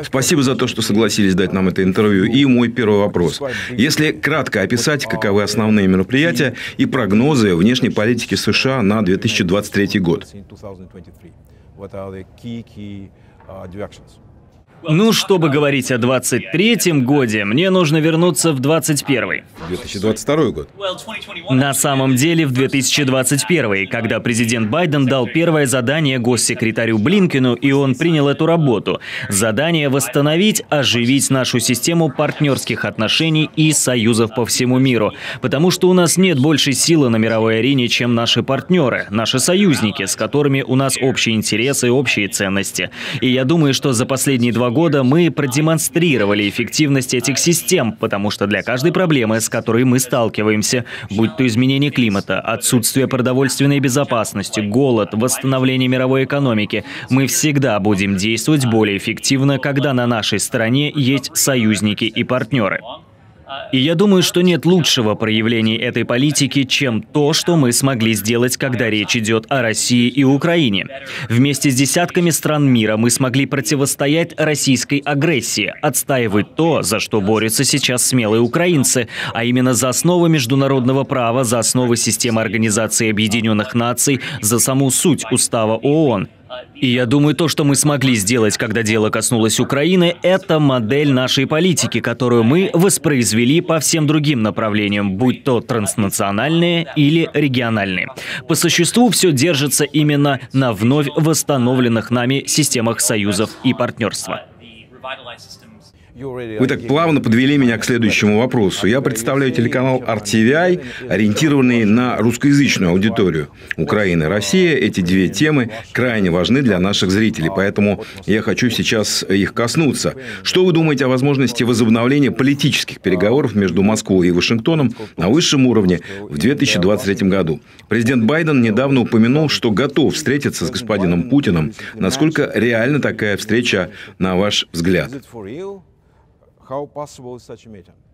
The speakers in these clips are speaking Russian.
Спасибо за то, что согласились дать нам это интервью. И мой первый вопрос. Если кратко описать, каковы основные мероприятия и прогнозы внешней политики США на 2023 год? Ну, чтобы говорить о 23-м годе, мне нужно вернуться в 21-й. 2022 год. На самом деле в 2021, когда президент Байден дал первое задание госсекретарю Блинкену, и он принял эту работу. Задание восстановить, оживить нашу систему партнерских отношений и союзов по всему миру. Потому что у нас нет большей силы на мировой арене, чем наши партнеры, наши союзники, с которыми у нас общие интересы и общие ценности. И я думаю, что за последние 2 года мы продемонстрировали эффективность этих систем, потому что для каждой проблемы, с которой мы сталкиваемся, будь то изменение климата, отсутствие продовольственной безопасности, голод, восстановление мировой экономики, мы всегда будем действовать более эффективно, когда на нашей стороне есть союзники и партнеры. И я думаю, что нет лучшего проявления этой политики, чем то, что мы смогли сделать, когда речь идет о России и Украине. Вместе с десятками стран мира мы смогли противостоять российской агрессии, отстаивать то, за что борются сейчас смелые украинцы, а именно за основы международного права, за основы системы Организации Объединенных Наций, за саму суть Устава ООН. И я думаю, то, что мы смогли сделать, когда дело коснулось Украины, это модель нашей политики, которую мы воспроизвели по всем другим направлениям, будь то транснациональные или региональные. По существу все держится именно на вновь восстановленных нами системах союзов и партнерства. Вы так плавно подвели меня к следующему вопросу. Я представляю телеканал RTVI, ориентированный на русскоязычную аудиторию. Украина и Россия – эти 2 темы крайне важны для наших зрителей, поэтому я хочу сейчас их коснуться. Что вы думаете о возможности возобновления политических переговоров между Москвой и Вашингтоном на высшем уровне в 2023 году? Президент Байден недавно упомянул, что готов встретиться с господином Путиным. Насколько реальна такая встреча, на ваш взгляд?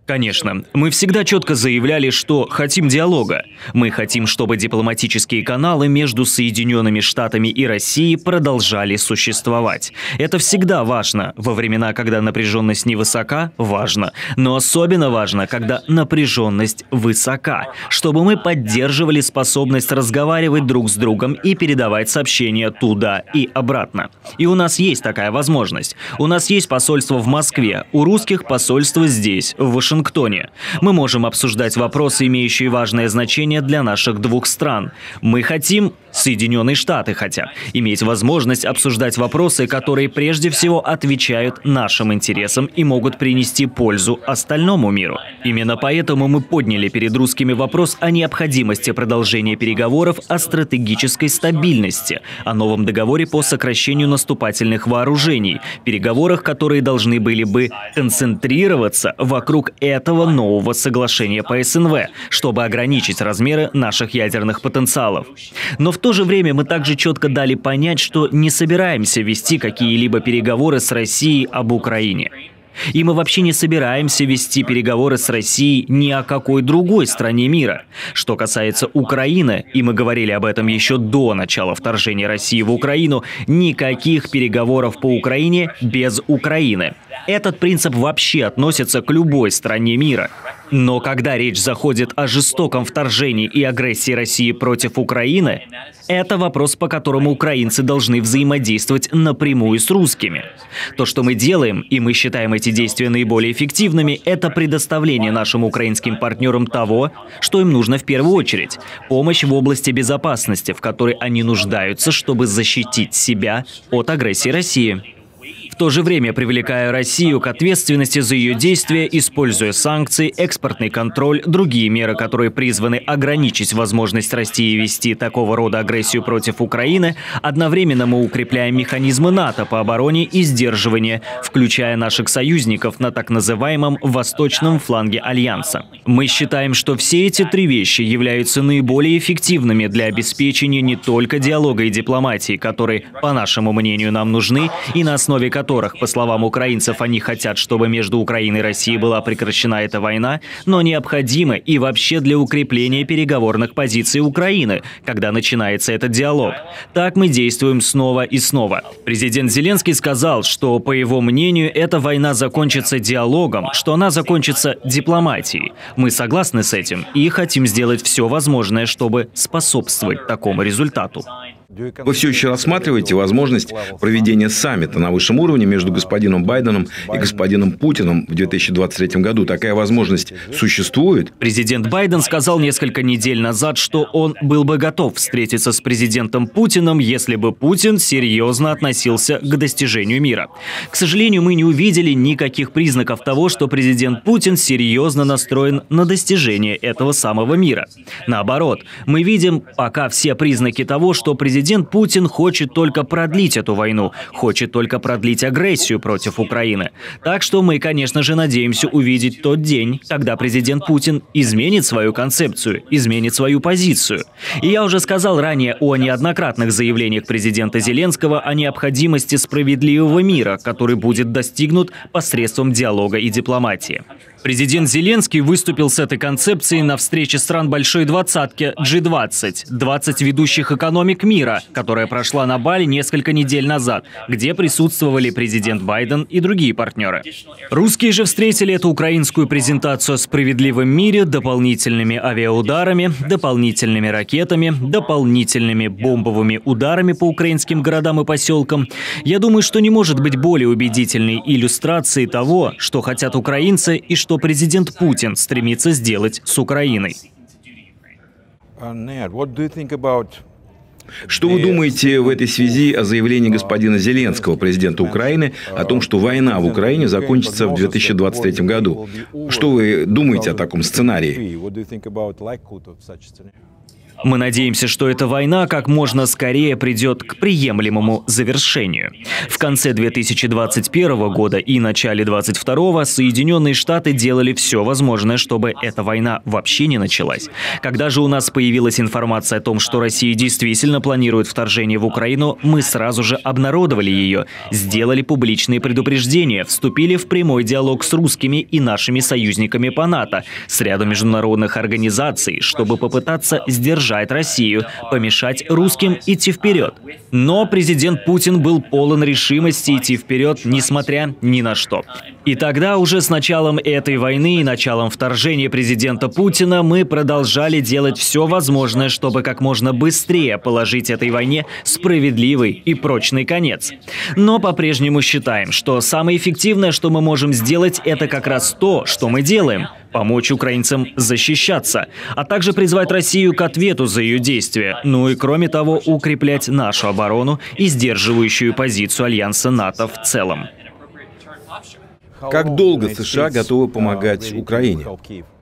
Конечно. Мы всегда четко заявляли, что хотим диалога. Мы хотим, чтобы дипломатические каналы между Соединенными Штатами и Россией продолжали существовать. Это всегда важно. Во времена, когда напряженность невысока, важно. Но особенно важно, когда напряженность высока. Чтобы мы поддерживали способность разговаривать друг с другом и передавать сообщения туда и обратно. И у нас есть такая возможность. У нас есть посольство в Москве, у русских посольство здесь, в Вашингтоне. Мы можем обсуждать вопросы, имеющие важное значение для наших 2 стран. Мы хотим, Соединенные Штаты хотят, иметь возможность обсуждать вопросы, которые прежде всего отвечают нашим интересам и могут принести пользу остальному миру. Именно поэтому мы подняли перед русскими вопрос о необходимости продолжения переговоров о стратегической стабильности, о новом договоре по сокращению наступательных вооружений, переговорах, которые должны были бы концентрироваться вокруг этого нового соглашения по СНВ, чтобы ограничить размеры наших ядерных потенциалов. Но в то же время мы также четко дали понять, что не собираемся вести какие-либо переговоры с Россией об Украине. И мы вообще не собираемся вести переговоры с Россией ни о какой другой стране мира. Что касается Украины, и мы говорили об этом еще до начала вторжения России в Украину, никаких переговоров по Украине без Украины. Этот принцип вообще относится к любой стране мира. Но когда речь заходит о жестоком вторжении и агрессии России против Украины, это вопрос, по которому украинцы должны взаимодействовать напрямую с русскими. То, что мы делаем, и мы считаем эти действия наиболее эффективными, это предоставление нашим украинским партнерам того, что им нужно в первую очередь. Помощь в области безопасности, в которой они нуждаются, чтобы защитить себя от агрессии России. В то же время привлекая Россию к ответственности за ее действия, используя санкции, экспортный контроль, другие меры, которые призваны ограничить возможность России вести такого рода агрессию против Украины, одновременно мы укрепляем механизмы НАТО по обороне и сдерживанию, включая наших союзников на так называемом восточном фланге Альянса. Мы считаем, что все эти 3 вещи являются наиболее эффективными для обеспечения не только диалога и дипломатии, которые, по нашему мнению, нам нужны, и на основе которых которых, по словам украинцев, они хотят, чтобы между Украиной и Россией была прекращена эта война, но необходимы и вообще для укрепления переговорных позиций Украины, когда начинается этот диалог. Так мы действуем снова и снова. Президент Зеленский сказал, что, по его мнению, эта война закончится диалогом, что она закончится дипломатией. Мы согласны с этим и хотим сделать все возможное, чтобы способствовать такому результату. Вы все еще рассматриваете возможность проведения саммита на высшем уровне между господином Байденом и господином Путиным в 2023 году? Такая возможность существует? Президент Байден сказал несколько недель назад, что он был бы готов встретиться с президентом Путиным, если бы Путин серьезно относился к достижению мира. К сожалению, мы не увидели никаких признаков того, что президент Путин серьезно настроен на достижение этого самого мира. Наоборот, мы видим пока все признаки того, что президент Путин хочет только продлить эту войну, хочет только продлить агрессию против Украины. Так что мы, конечно же, надеемся увидеть тот день, когда президент Путин изменит свою концепцию, изменит свою позицию. И я уже сказал ранее о неоднократных заявлениях президента Зеленского о необходимости справедливого мира, который будет достигнут посредством диалога и дипломатии. Президент Зеленский выступил с этой концепцией на встрече стран Большой Двадцатки G20, 20 ведущих экономик мира, которая прошла на Бали несколько недель назад, где присутствовали президент Байден и другие партнеры. Русские же встретили эту украинскую презентацию о справедливом мире дополнительными авиаударами, дополнительными ракетами, дополнительными бомбовыми ударами по украинским городам и поселкам. Я думаю, что не может быть более убедительной иллюстрацией того, что хотят украинцы и что президент Путин стремится сделать с Украиной. Что вы думаете в этой связи о заявлении господина Зеленского, президента Украины, о том, что война в Украине закончится в 2023 году? Что вы думаете о таком сценарии? Мы надеемся, что эта война как можно скорее придет к приемлемому завершению. В конце 2021 года и начале 2022 Соединенные Штаты делали все возможное, чтобы эта война вообще не началась. Когда же у нас появилась информация о том, что Россия действительно планирует вторжение в Украину, мы сразу же обнародовали ее, сделали публичные предупреждения, вступили в прямой диалог с русскими и нашими союзниками по НАТО, с рядом международных организаций, чтобы попытаться сдержать Россию, помешать русским идти вперед. Но президент Путин был полон решимости идти вперед, несмотря ни на что. И тогда уже с началом этой войны и началом вторжения президента Путина мы продолжали делать все возможное, чтобы как можно быстрее положить этой войне справедливый и прочный конец. Но по-прежнему считаем, что самое эффективное, что мы можем сделать, это как раз то, что мы делаем – помочь украинцам защищаться, а также призвать Россию к ответу за ее действия, ну и кроме того укреплять нашу оборону и сдерживающую позицию Альянса НАТО в целом. Как долго США готовы помогать Украине?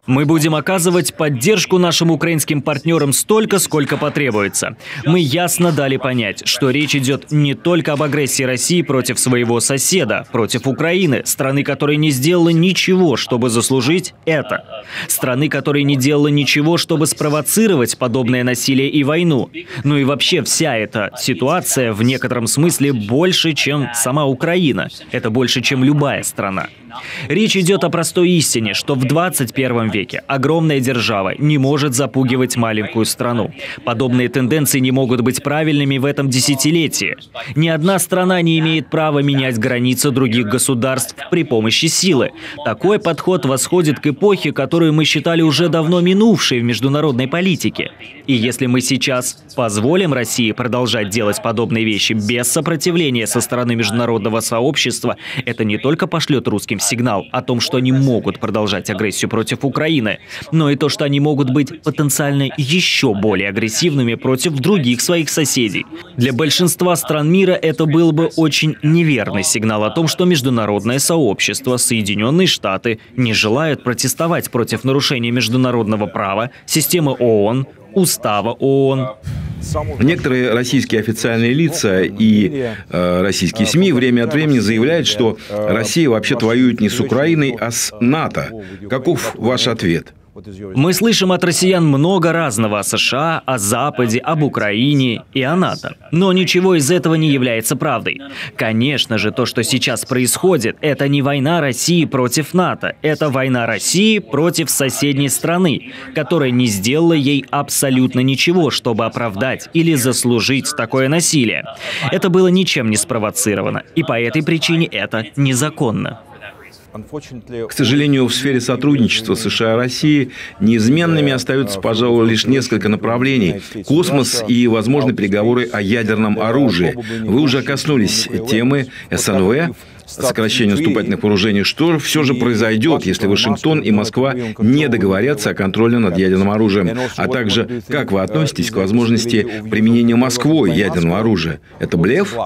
Мы будем оказывать поддержку нашим украинским партнерам столько, сколько потребуется. Мы ясно дали понять, что речь идет не только об агрессии России против своего соседа, против Украины, страны, которая не сделала ничего, чтобы заслужить это. Страны, которая не делала ничего, чтобы спровоцировать подобное насилие и войну. Ну и вообще вся эта ситуация в некотором смысле больше, чем сама Украина. Это больше, чем любая страна. Речь идет о простой истине, что в 21 веке огромная держава не может запугивать маленькую страну. Подобные тенденции не могут быть правильными в этом десятилетии. Ни одна страна не имеет права менять границы других государств при помощи силы. Такой подход восходит к эпохе, которую мы считали уже давно минувшей в международной политике. И если мы сейчас позволим России продолжать делать подобные вещи без сопротивления со стороны международного сообщества, это не только пошлет русским сигнал о том, что они могут продолжать агрессию против Украины, но и то, что они могут быть потенциально еще более агрессивными против других своих соседей. Для большинства стран мира это был бы очень неверный сигнал о том, что международное сообщество, Соединенные Штаты не желают протестовать против нарушения международного права, системы ООН, Устава ООН. Некоторые российские официальные лица и российские СМИ время от времени заявляют, что Россия вообще-то воюет не с Украиной, а с НАТО. Каков ваш ответ? Мы слышим от россиян много разного о США, о Западе, об Украине и о НАТО. Но ничего из этого не является правдой. Конечно же, то, что сейчас происходит, это не война России против НАТО. Это война России против соседней страны, которая не сделала ей абсолютно ничего, чтобы оправдать или заслужить такое насилие. Это было ничем не спровоцировано, и по этой причине это незаконно. К сожалению, в сфере сотрудничества США и России неизменными остаются, пожалуй, лишь несколько направлений. Космос и, возможно, переговоры о ядерном оружии. Вы уже коснулись темы СНВ, сокращение наступательных вооружений. Что все же произойдет, если Вашингтон и Москва не договорятся о контроле над ядерным оружием? А также, как вы относитесь к возможности применения Москвой ядерного оружия? Это блеф?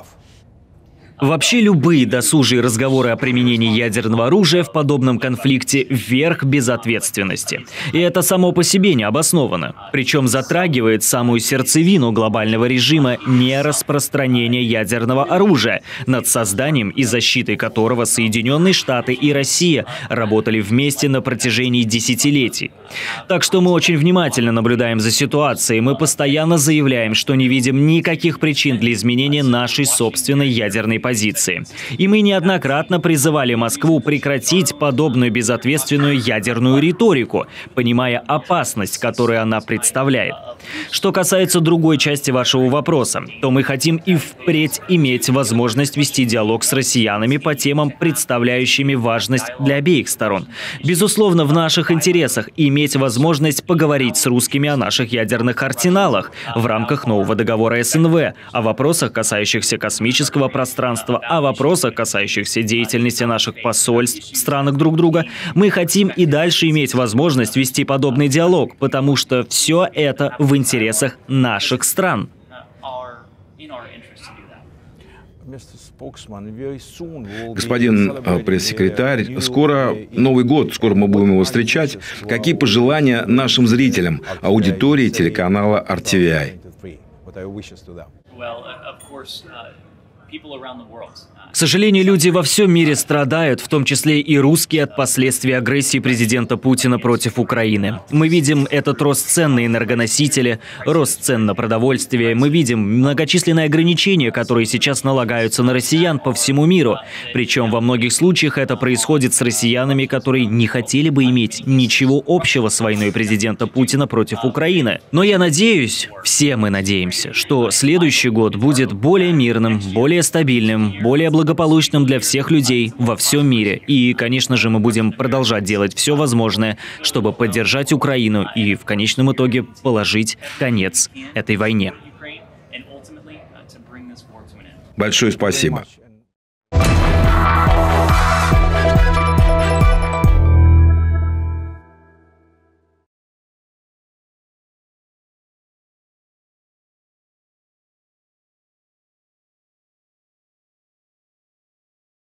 Вообще любые досужие разговоры о применении ядерного оружия в подобном конфликте – верх безответственности. И это само по себе не обосновано. Причем затрагивает самую сердцевину глобального режима нераспространения ядерного оружия, над созданием и защитой которого Соединенные Штаты и Россия работали вместе на протяжении десятилетий. Так что мы очень внимательно наблюдаем за ситуацией. Мы постоянно заявляем, что не видим никаких причин для изменения нашей собственной ядерной позиции. И мы неоднократно призывали Москву прекратить подобную безответственную ядерную риторику, понимая опасность, которую она представляет. Что касается другой части вашего вопроса, то мы хотим и впредь иметь возможность вести диалог с россиянами по темам, представляющими важность для обеих сторон. Безусловно, в наших интересах иметь возможность поговорить с русскими о наших ядерных арсеналах в рамках нового договора СНВ, о вопросах, касающихся космического пространства, о вопросах, касающихся деятельности наших посольств в странах друг друга. Мы хотим и дальше иметь возможность вести подобный диалог, потому что все это в интересах наших стран. Господин пресс-секретарь, скоро Новый год, скоро мы будем его встречать. Какие пожелания нашим зрителям, аудитории телеканала RTVI? К сожалению, люди во всем мире страдают, в том числе и русские, от последствий агрессии президента Путина против Украины. Мы видим этот рост цен на энергоносители, рост цен на продовольствие. Мы видим многочисленные ограничения, которые сейчас налагаются на россиян по всему миру. Причем во многих случаях это происходит с россиянами, которые не хотели бы иметь ничего общего с войной президента Путина против Украины. Но я надеюсь, все мы надеемся, что следующий год будет более мирным, более стабильным, более благополучным для всех людей во всем мире. И, конечно же, мы будем продолжать делать все возможное, чтобы поддержать Украину и в конечном итоге положить конец этой войне. Большое спасибо.